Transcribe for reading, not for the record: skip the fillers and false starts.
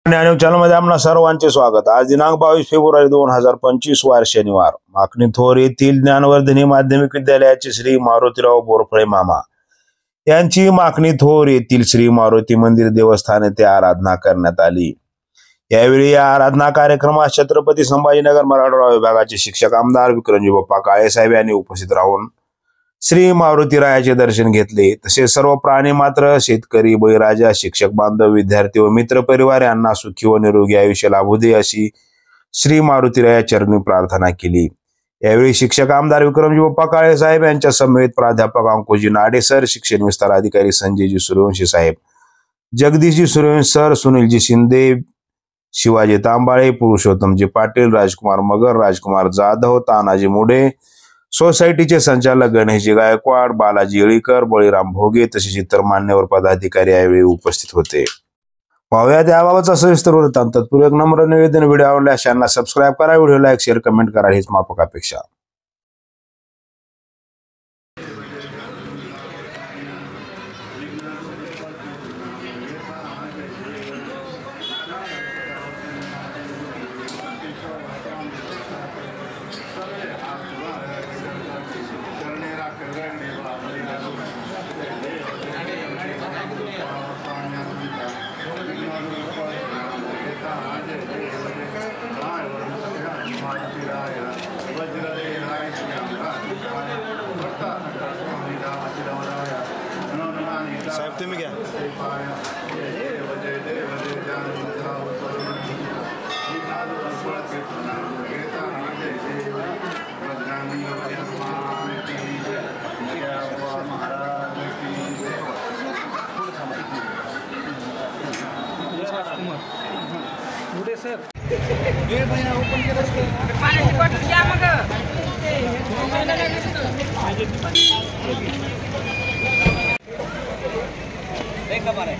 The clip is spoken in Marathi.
न्यूज चॅनलमध्ये आपणा सर्वांचे स्वागत। आज दिनांक 22 फेब्रुवारी 2025 वार शनिवार। माखणी थोर येथील ज्ञानवर्धिनी माध्यमिक विद्यालयाचे श्री मारुतीराव बोरफळे मामा यांची माखणी थोर येथील श्री मारुती मंदिर देवस्थान येथे आराधना करण्यात आली। यावेळी या आराधना कार्यक्रमात छत्रपती संभाजीनगर मराठवाडा विभागाचे शिक्षक आमदार विक्रमजी बाप्पा काळे साहेब यांनी उपस्थित राहून श्री मारुतीरायाचे दर्शन घेतले। तसेच सर्व प्राणी मात्र शेतकरी बळीराजा शिक्षक बांधव विद्यार्थी व मित्र परिवार यांना सुखी व निरोगी आयुष्य लाभू दे अशी श्री मारुतीराया चरणी प्रार्थना केली। यावेळी शिक्षक आमदार विक्रमजी बाप्पा काळे साहेब यांच्या समवेत प्राध्यापक अंकुशजी नाडे सर, शिक्षण विस्तार अधिकारी संजयजी सूर्यवंशी साहेब, जगदीशजी सूर्यवंशी सर, सुनीलजी शिंदे, शिवाजी तांबाळे, पुरुषोत्तमजी पाटील, राजकुमार मगर, राजकुमार जाधव, तानाजी मुडे, सोसायटीचे संचालक गणेशजी गायकवाड, बालाजी येळीकर, बळीराम भोगे तसेच इतर मान्यवर पदाधिकारी यावेळी उपस्थित होते। पाहूयात याबाबतचा सविस्तर वृत्तांत। तत्पूर्वी एक नम्र निवेदन, व्हिडिओ आवडल्यास चॅनलला सबस्क्राईब करा, व्हिडिओ लाईक, शेअर, कमेंट करा हीच माफक अपेक्षा। साहेब तुम्ही घ्या। सर वेळ महिना ओपन केलं पाण्याची बॉटल घ्या मग एक कमाल आहे।